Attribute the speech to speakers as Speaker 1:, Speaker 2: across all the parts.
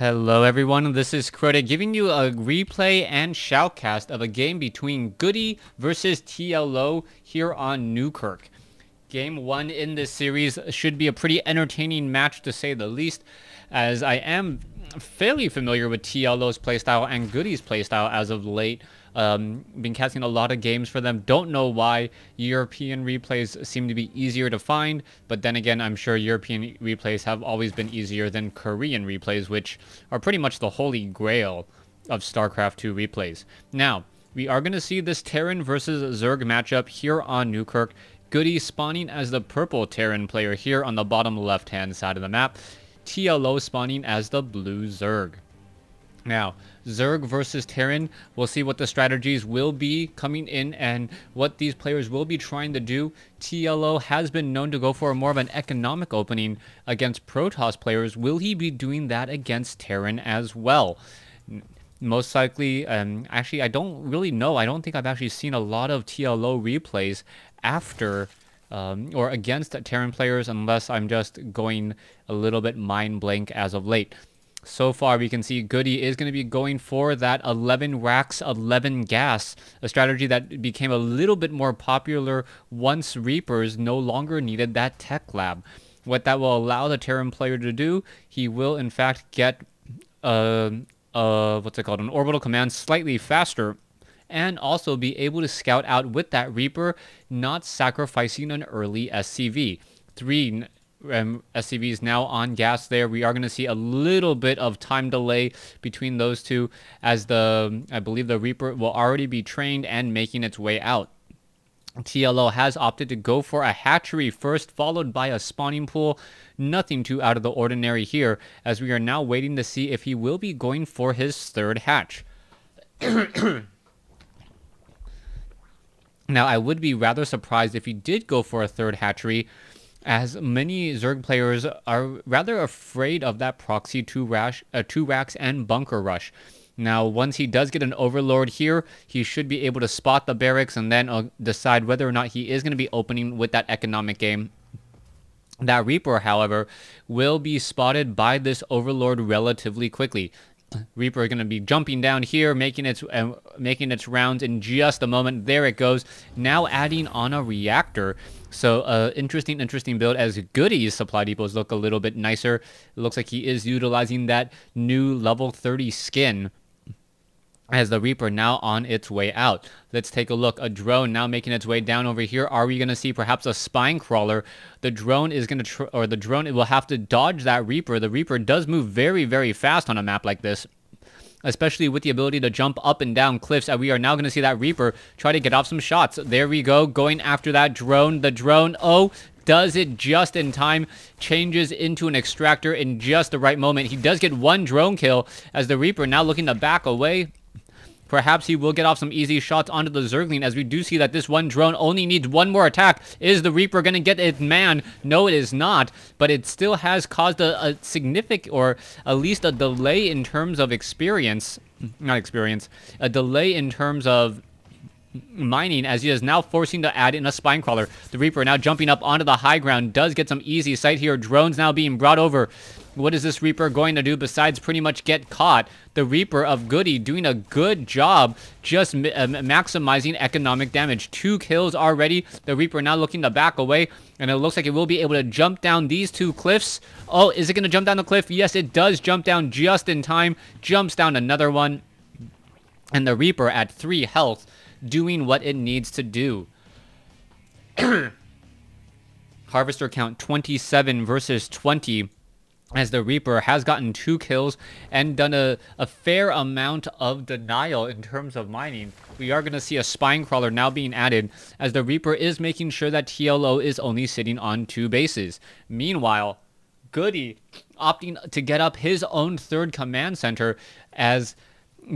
Speaker 1: Hello everyone, this is Crota giving you a replay and shoutcast of a game between Goody versus TLO here on Newkirk. Game 1 in this series should be a pretty entertaining match to say the least, as I am fairly familiar with TLO's playstyle and Goody's playstyle as of late. Been casting a lot of games for them. Don't know why European replays seem to be easier to find, but then again, I'm sure European replays have always been easier than Korean replays, which are pretty much the holy grail of StarCraft 2 replays. Now, we are going to see this Terran versus Zerg matchup here on Newkirk. Goody spawning as the purple Terran player here on the bottom left-hand side of the map. TLO spawning as the blue Zerg. Now, Zerg versus Terran, we'll see what the strategies will be coming in and what these players will be trying to do. TLO has been known to go for more of an economic opening against Protoss players. Will he be doing that against Terran as well? Most likely, actually, I don't really know. I don't think I've actually seen a lot of TLO replays after or against Terran players, unless I'm just going a little bit mind blank as of late. So far, we can see Goody is going to be going for that 11 racks, 11 gas, a strategy that became a little bit more popular once Reapers no longer needed that tech lab. What that will allow the Terran player to do, he will in fact get an orbital command slightly faster, and also be able to scout out with that Reaper, not sacrificing an early SCV. 3 SCVs now on gas there. We are going to see a little bit of time delay between those two, as I believe the Reaper will already be trained and making its way out. TLO has opted to go for a hatchery first, followed by a spawning pool. Nothing too out of the ordinary here, as we are now waiting to see if he will be going for his third hatch. Now, I would be rather surprised if he did go for a third hatchery, as many Zerg players are rather afraid of that proxy 2 racks and bunker rush. Now, once he does get an overlord here, he should be able to spot the barracks and then decide whether or not he is going to be opening with that economic game. That Reaper, however, will be spotted by this overlord relatively quickly. Reaper is going to be jumping down here, making its rounds in just a moment. There it goes. Now adding on a reactor. So interesting build, as Goody's supply depots look a little bit nicer. It looks like he is utilizing that new level 30 skin, as the Reaper now on its way out. Let's take a look. A drone now making its way down over here. Are we going to see perhaps a spine crawler? The drone is going to, it will have to dodge that Reaper. The Reaper does move very, very fast on a map like this, especially with the ability to jump up and down cliffs. And we are now going to see that Reaper try to get off some shots. There we go, going after that drone. The drone, does it just in time, changes into an extractor in just the right moment. He does get one drone kill, as the Reaper now looking to back away. Perhaps he will get off some easy shots onto the Zergling, as we do see that this one drone only needs one more attack. Is the Reaper going to get its man? No, it is not, but it still has caused a significant, or at least a delay in terms of experience. Not experience, a delay in terms of mining, as he is now forcing to add in a spine crawler. The Reaper now jumping up onto the high ground, does get some easy sight here. Drones now being brought over. What is this Reaper going to do besides pretty much get caught? The Reaper of Goody doing a good job just maximizing economic damage. 2 kills already. The Reaper now looking to back away, and it looks like it will be able to jump down these 2 cliffs. Oh, is it going to jump down the cliff? Yes, it does jump down just in time. Jumps down another one. And the Reaper at 3 health, doing what it needs to do. Harvester count 27 versus 20. As the Reaper has gotten 2 kills and done a fair amount of denial in terms of mining. We are going to see a spine crawler now being added, as the Reaper is making sure that TLO is only sitting on 2 bases. Meanwhile, Goody opting to get up his own 3rd command center, as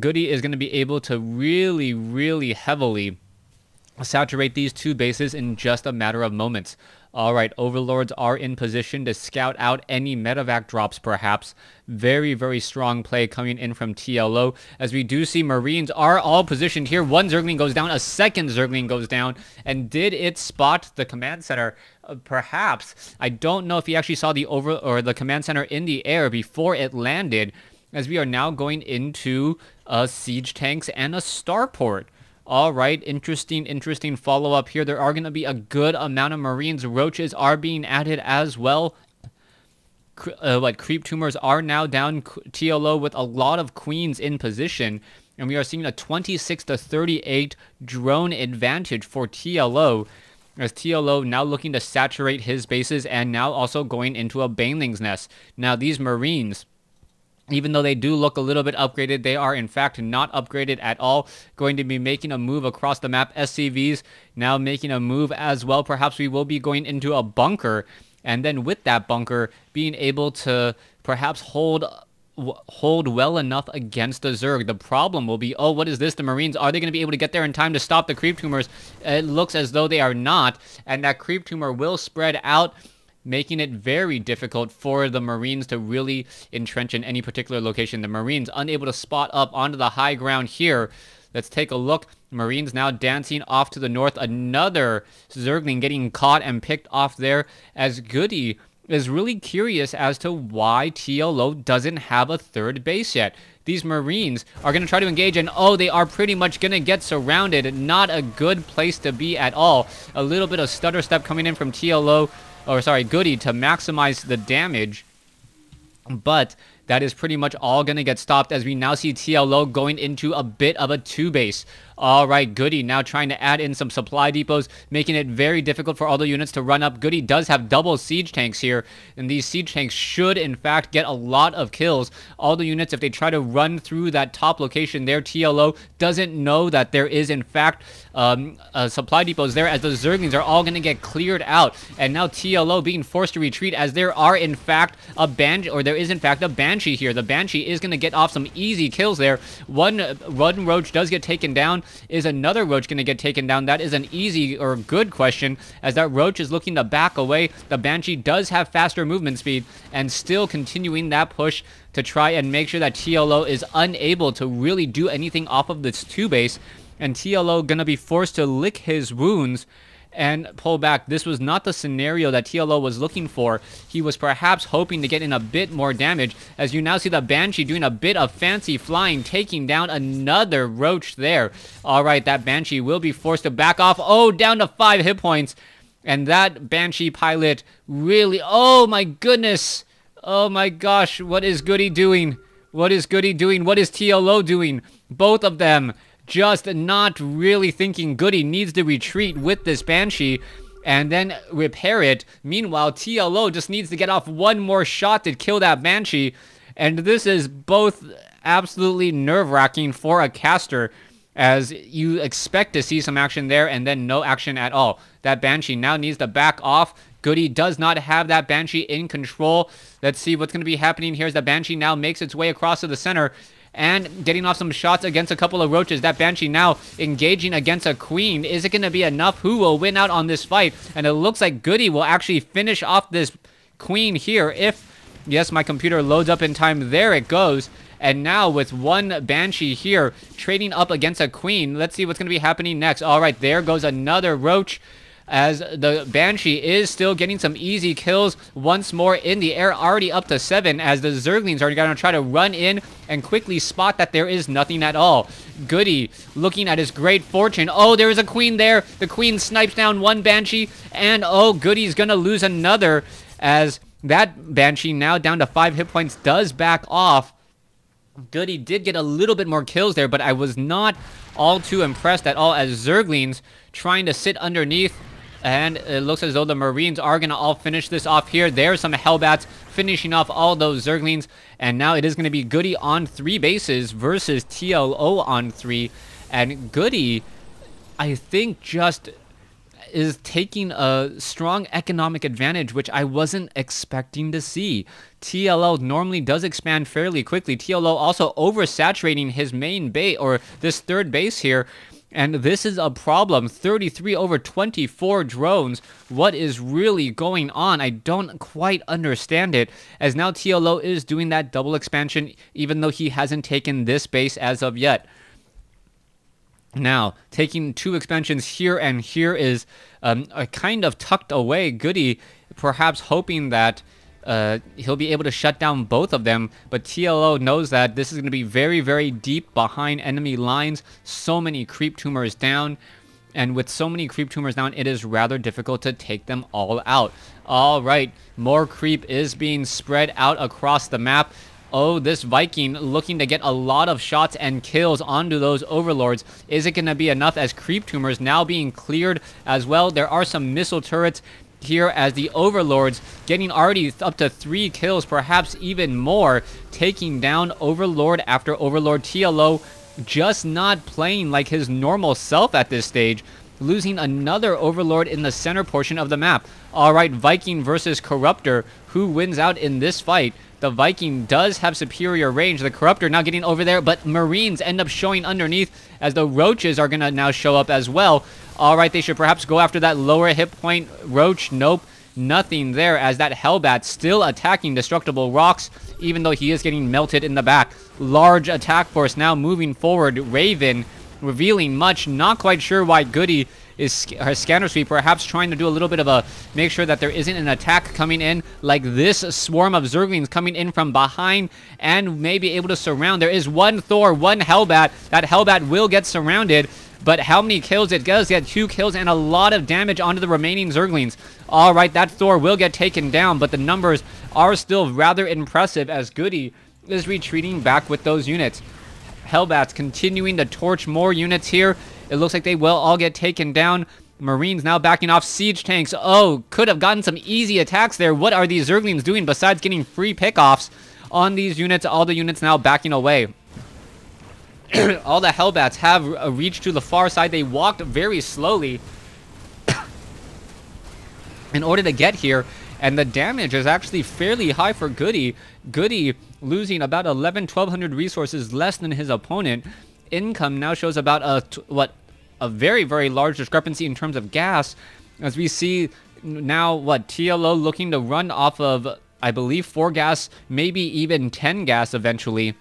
Speaker 1: Goody is going to be able to really, really heavily saturate these 2 bases in just a matter of moments. All right, Overlords are in position to scout out any medevac drops, perhaps. Very, very strong play coming in from TLO, as we do see Marines are all positioned here. 1 Zergling goes down, a 2nd Zergling goes down, and did it spot the command center? Perhaps. I don't know if he actually saw the command center in the air before it landed, as we are now going into siege tanks and a starport. All right, interesting follow-up here. There are going to be a good amount of Marines. Roaches are being added as well. Creep tumors are now down. TLO with a lot of queens in position. And we are seeing a 26-38 drone advantage for TLO. As TLO now looking to saturate his bases and now also going into a Baneling's nest. Now these Marines, even though they do look a little bit upgraded, they are in fact not upgraded at all. Going to be making a move across the map. SCVs now making a move as well. Perhaps we will be going into a bunker. And then with that bunker, being able to perhaps hold well enough against the Zerg. The problem will be, oh, what is this? The Marines, are they going to be able to get there in time to stop the creep tumors? It looks as though they are not, and that creep tumor will spread out, making it very difficult for the Marines to really entrench in any particular location. The Marines unable to spot up onto the high ground here. Let's take a look. Marines now dancing off to the north. Another Zergling getting caught and picked off there, as Goody is really curious as to why TLO doesn't have a third base yet. These Marines are going to try to engage, and oh, they are pretty much going to get surrounded. Not a good place to be at all. A little bit of stutter step coming in from Goody to maximize the damage. But that is pretty much all going to get stopped, as we now see TLO going into a bit of a 2-base. All right, Goody now trying to add in some supply depots, making it very difficult for all the units to run up. Goody does have double siege tanks here, and these siege tanks should, in fact, get a lot of kills. All the units, if they try to run through that top location there, TLO doesn't know that there is, in fact, supply depots there, as the Zerglings are all going to get cleared out. And now TLO being forced to retreat, as there are, in fact, there is, in fact, a Banshee here. The Banshee is going to get off some easy kills there. One roach does get taken down. Is another roach going to get taken down? That is an easy or good question, as that roach is looking to back away. The Banshee does have faster movement speed, and still continuing that push to try and make sure that TLO is unable to really do anything off of this 2-base, and TLO going to be forced to lick his wounds and pull back. This was not the scenario that TLO was looking for. He was perhaps hoping to get in a bit more damage, as you now see the Banshee doing a bit of fancy flying, taking down another roach there. All right, that Banshee will be forced to back off. Oh, down to 5 hit points. And that Banshee pilot really, oh my goodness. Oh my gosh, what is Goody doing? What is Goody doing? What is TLO doing? Both of them just not really thinking. Goody needs to retreat with this Banshee and then repair it. Meanwhile, TLO just needs to get off one more shot to kill that Banshee. And this is both absolutely nerve-wracking for a caster, as you expect to see some action there and then no action at all. That Banshee now needs to back off. Goody does not have that Banshee in control. Let's see what's going to be happening here as the Banshee now makes its way across to the center and getting off some shots against a couple of roaches. That Banshee now engaging against a queen. Is it going to be enough? Who will win out on this fight? And it looks like Goody will actually finish off this queen here if, yes, my computer loads up in time. There it goes. And now with one Banshee here trading up against a queen, let's see what's going to be happening next. All right, there goes another roach, as the Banshee is still getting some easy kills once more in the air, already up to 7, as the Zerglings are going to try to run in and quickly spot that there is nothing at all. Goody looking at his great fortune. Oh, there is a queen there. The queen snipes down one Banshee, and oh, Goody's going to lose another, as that Banshee now down to 5 hit points does back off. Goody did get a little bit more kills there, but I was not all too impressed at all, as Zerglings trying to sit underneath. And it looks as though the Marines are going to all finish this off here. There's some Hellbats finishing off all those Zerglings. And now it is going to be Goody on 3 bases versus TLO on 3. And Goody, I think, just is taking a strong economic advantage, which I wasn't expecting to see. TLO normally does expand fairly quickly. TLO also oversaturating his main base, or this 3rd base here. And this is a problem. 33 over 24 drones. What is really going on? I don't quite understand it, as now TLO is doing that double expansion, even though he hasn't taken this base as of yet. Now, taking 2 expansions here and here is a kind of tucked away. Goody perhaps hoping that he'll be able to shut down both of them. But TLO knows that this is going to be very, very deep behind enemy lines. So many creep tumors down. And with so many creep tumors down, it is rather difficult to take them all out. All right, more creep is being spread out across the map. Oh, this Viking looking to get a lot of shots and kills onto those overlords. Is it going to be enough as creep tumors now being cleared as well? There are some missile turrets here as the overlords getting already up to 3 kills, perhaps even more, taking down overlord after overlord. TLO just not playing like his normal self at this stage, losing another overlord in the center portion of the map. All right, Viking versus Corruptor. Who wins out in this fight? The Viking does have superior range. The Corruptor now getting over there, but Marines end up showing underneath as the Roaches are going to now show up as well. All right, they should perhaps go after that lower hit point Roach. Nope, nothing there as that Hellbat still attacking destructible rocks, even though he is getting melted in the back. Large attack force now moving forward. Raven revealing much. Not quite sure why Goody is her scanner sweep, perhaps trying to do a little bit of a make sure that there isn't an attack coming in like this swarm of Zerglings coming in from behind and maybe able to surround. There is one Thor, one Hellbat. That Hellbat will get surrounded, but how many kills? It does get 2 kills and a lot of damage onto the remaining Zerglings. All right, that Thor will get taken down, but the numbers are still rather impressive as Goody is retreating back with those units. Hellbats continuing to torch more units here. It looks like they will all get taken down. Marines now backing off. Siege tanks. Oh, could have gotten some easy attacks there. What are these Zerglings doing besides getting free pickoffs on these units? All the units now backing away. All the Hellbats have reached to the far side. They walked very slowly in order to get here. And the damage is actually fairly high for Goody. Goody losing about 1,100 resources less than his opponent. Income now shows about a very, very large discrepancy in terms of gas. As we see now, TLO looking to run off of, I believe, 4 gas, maybe even 10 gas eventually.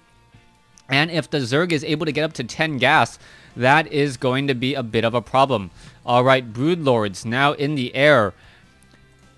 Speaker 1: And if the Zerg is able to get up to 10 gas, that is going to be a bit of a problem. All right, Broodlords now in the air.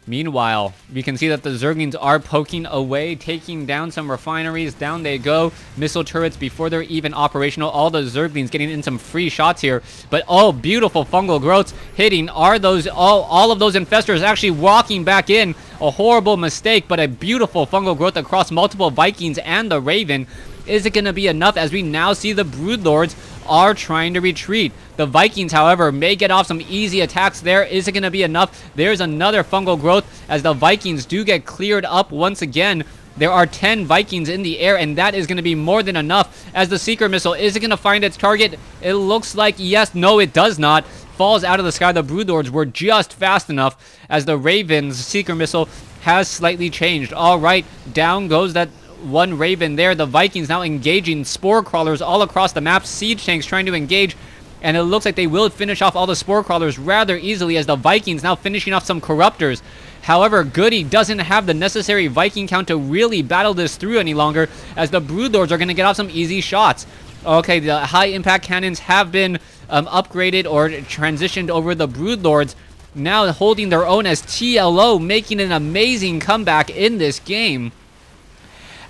Speaker 1: Meanwhile, we can see that the Zerglings are poking away, taking down some refineries. Down they go. Missile turrets before they're even operational. All the Zerglings getting in some free shots here. But oh, beautiful fungal growths hitting. Are those all of those infestors actually walking back in? A horrible mistake, but a beautiful fungal growth across multiple Vikings and the Raven. Is it going to be enough as we now see the Broodlords are trying to retreat? The Vikings, however, may get off some easy attacks there. Is it going to be enough? There's another fungal growth as the Vikings do get cleared up once again. There are 10 Vikings in the air, and that is going to be more than enough as the Seeker Missile. Is it going to find its target? It looks like yes. No, it does not. Falls out of the sky. The Broodlords were just fast enough as the Raven's Seeker Missile has slightly changed. All right, down goes that one Raven there. The Vikings now engaging spore crawlers all across the map. Siege tanks trying to engage, and it looks like they will finish off all the spore crawlers rather easily as the Vikings now finishing off some Corruptors. However, Goody doesn't have the necessary Viking count to really battle this through any longer as the Broodlords are going to get off some easy shots. Okay, the high impact cannons have been upgraded or transitioned over the Broodlords, now holding their own as TLO making an amazing comeback in this game.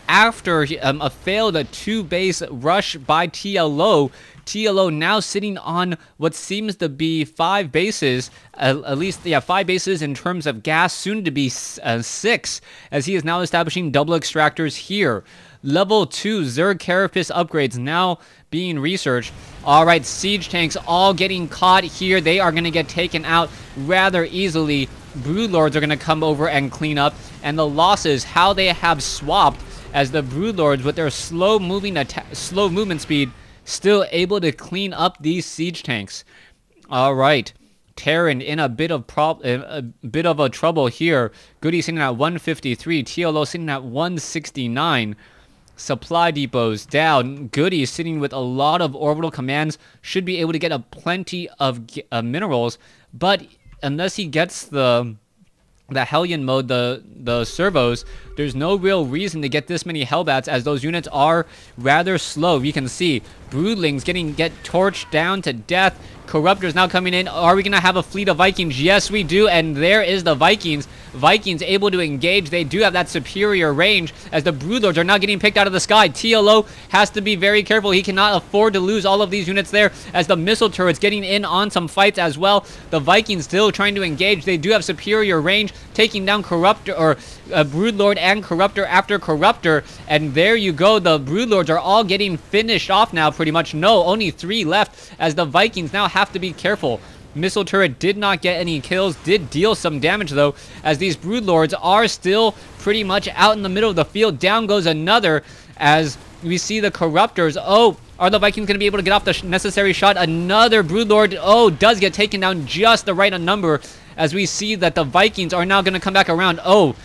Speaker 1: After a failed 2-base rush by TLO, TLO now sitting on what seems to be 5 bases, at least, yeah, 5 bases in terms of gas, soon to be 6, as he is now establishing double extractors here. Level 2 Zerg Carapace upgrades now being researched. All right, siege tanks all getting caught here. They are going to get taken out rather easily. Broodlords are going to come over and clean up, and the losses, how they have swapped as the Broodlords with their slow movement speed still able to clean up these siege tanks. All right, Terran in a bit of a trouble here. Goody sitting at 153, TLO sitting at 169. Supply depots down. Goody sitting with a lot of orbital commands, should be able to get a plenty of minerals, but unless he gets the Hellion mode, the servos, there's no real reason to get this many Hellbats as those units are rather slow. You can see Broodlings get torched down to death. Corruptors now coming in. Are we going to have a fleet of Vikings? Yes, we do. And there is the Vikings. Vikings able to engage. They do have that superior range as the Broodlords are now getting picked out of the sky. TLO has to be very careful. He cannot afford to lose all of these units there as the missile turrets getting in on some fights as well. The Vikings still trying to engage. They do have superior range, taking down Corruptor or Broodlord and Corruptor after Corruptor. And there you go. The Broodlords are all getting finished off now pretty much. No, only 3 left as the Vikings now have to be careful. Missile turret did not get any kills, did deal some damage though, as these Broodlords are still pretty much out in the middle of the field. Down goes another as we see the Corruptors. Oh, are the Vikings going to be able to get off the necessary shot? Another Broodlord, oh, does get taken down just the right number as we see that the Vikings are now going to come back around. Oh,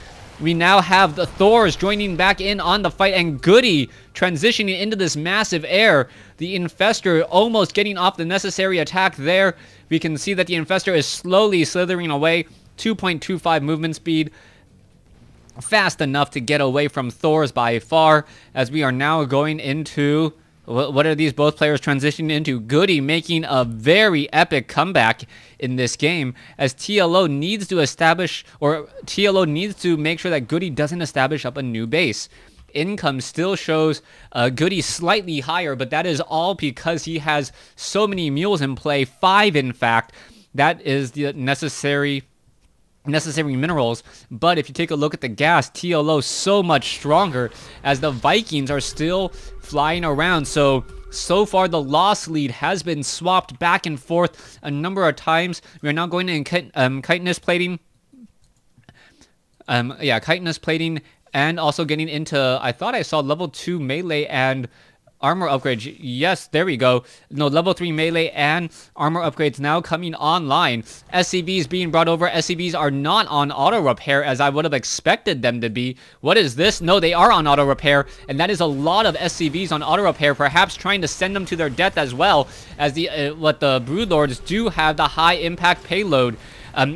Speaker 1: we now have the Thors joining back in on the fight and Goody transitioning into this massive air. The Infestor almost getting off the necessary attack there. We can see that the Infestor is slowly slithering away. 2.25 movement speed. Fast enough to get away from Thors by far. As we are now going into... What are these both players transitioning into? Goody making a very epic comeback in this game as TLO needs to establish, or TLO needs to make sure that Goody doesn't establish up a new base. Income still shows Goody slightly higher, but that is all because he has so many mules in play, 5 in fact. That is the necessary minerals. But if you take a look at the gas, TLO so much stronger as the Vikings are still flying around. So far the loss lead has been swapped back and forth a number of times. We are now going to chitinous plating. Chitinous plating, and also getting into, I thought I saw level 2 melee and armor upgrades. Yes, there we go. No, level 3 melee and armor upgrades now coming online. SCVs being brought over. SCVs are not on auto repair as I would have expected them to be. What is this? No, they are on auto repair, and that is a lot of SCVs on auto repair, perhaps trying to send them to their death as well, as the Broodlords do have the high impact payload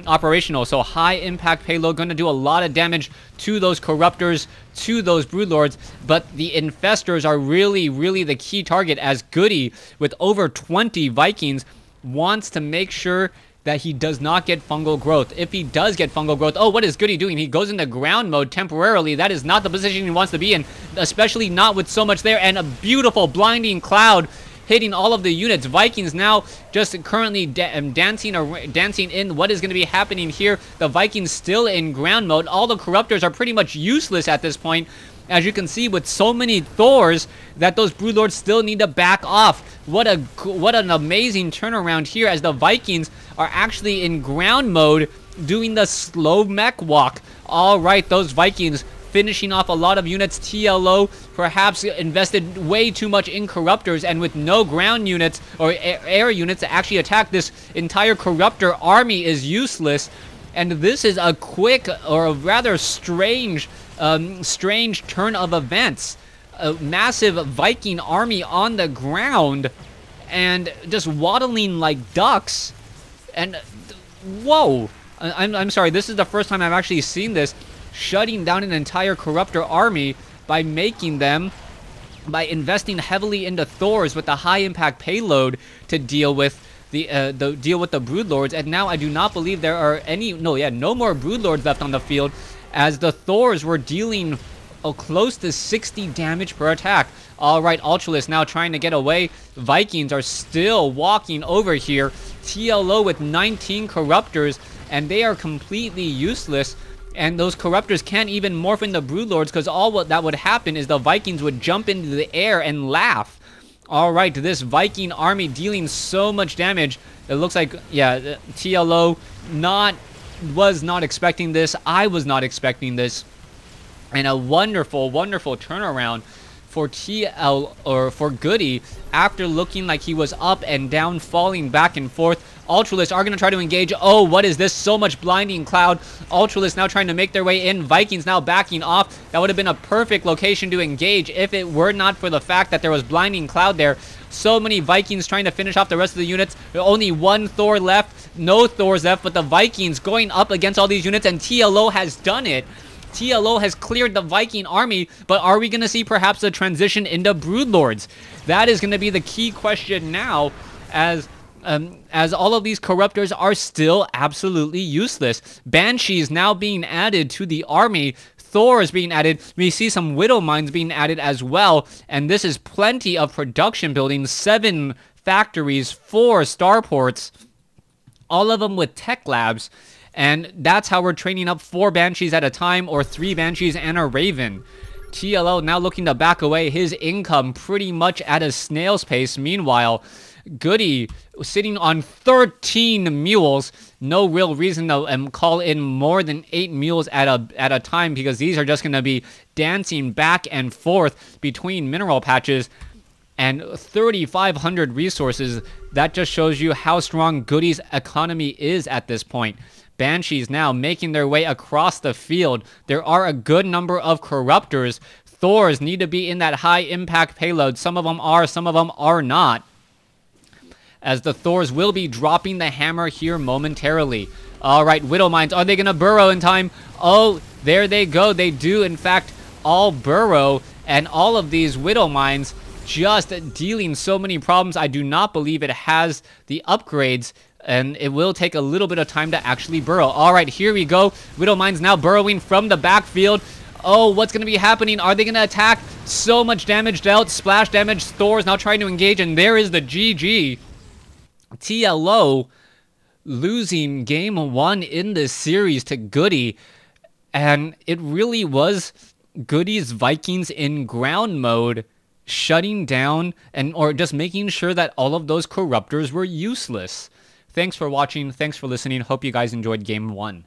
Speaker 1: operational. So high impact payload going to do a lot of damage to those Corruptors, to those Broodlords, but the Infestors are really the key target as Goody, with over 20 Vikings, wants to make sure that he does not get fungal growth. If he does get fungal growth, oh, what is Goody doing? He goes into ground mode temporarily. That is not the position he wants to be in, especially not with so much there, and a beautiful blinding cloud hitting all of the units. Vikings now just currently dancing in what is going to be happening here. The Vikings still in ground mode. All the Corruptors are pretty much useless at this point, as you can see with so many Thors that those Broodlords still need to back off. What an amazing turnaround here as the Vikings are actually in ground mode doing the slow mech walk. All right, those Vikings finishing off a lot of units. TLO perhaps invested way too much in Corruptors, and with no ground units or air units to actually attack, this entire Corruptor army is useless. And this is a quick, or a rather strange turn of events. A massive Viking army on the ground and just waddling like ducks. And whoa, I'm sorry, this is the first time I've actually seen this. Shutting down an entire Corruptor army by investing heavily into Thors with the high impact payload to deal with the Broodlords. And now I do not believe there are no more Broodlords left on the field, as the Thors were dealing close to 60 damage per attack. All right, Ultralisk now trying to get away. Vikings are still walking over here. TLO with 19 Corruptors, and they are completely useless. And those Corruptors can't even morph into Broodlords, because all that would happen is the Vikings would jump into the air and laugh. Alright, this Viking army dealing so much damage. It looks like, yeah, TLO was not expecting this. I was not expecting this. And a wonderful turnaround for for Goody after looking like he was up and down, falling back and forth. Ultralists are going to try to engage. Oh, what is this? So much blinding cloud. Ultralists now trying to make their way in. Vikings now backing off. That would have been a perfect location to engage if it were not for the fact that there was blinding cloud there. So many Vikings trying to finish off the rest of the units. Only one Thor left. No Thors left, but the Vikings going up against all these units, and TLO has done it. TLO has cleared the Viking army, but are we going to see perhaps a transition into Broodlords? That is going to be the key question now, as as all of these corruptors are still absolutely useless. Banshees now being added to the army. Thor is being added. We see some Widow Mines being added as well. And this is plenty of production buildings. 7 factories, 4 starports. All of them with tech labs. And that's how we're training up 4 Banshees at a time, or 3 Banshees and a Raven. TLO now looking to back away. His income pretty much at a snail's pace. Meanwhile, Goody sitting on 13 mules. No real reason to call in more than 8 mules at a time, because these are just going to be dancing back and forth between mineral patches. And 3,500 resources. That just shows you how strong Goody's economy is at this point. Banshees now making their way across the field. There are a good number of corruptors. Thors need to be in that high impact payload. Some of them are, some of them are not, as the Thors will be dropping the hammer here momentarily. All right, Widow Mines, are they going to burrow in time? Oh, there they go. They do, in fact, all burrow, and all of these Widow Mines just dealing so many problems. I do not believe it has the upgrades, and it will take a little bit of time to actually burrow. All right, here we go. Widow Mines now burrowing from the backfield. Oh, what's going to be happening? Are they going to attack? So much damage dealt. Splash damage. Thor's now trying to engage, and there is the GG. TLO losing game 1 in this series to Goody, and it really was Goody's Vikings in ground mode shutting down or just making sure that all of those corruptors were useless. Thanks for watching. Thanks for listening. Hope you guys enjoyed game 1.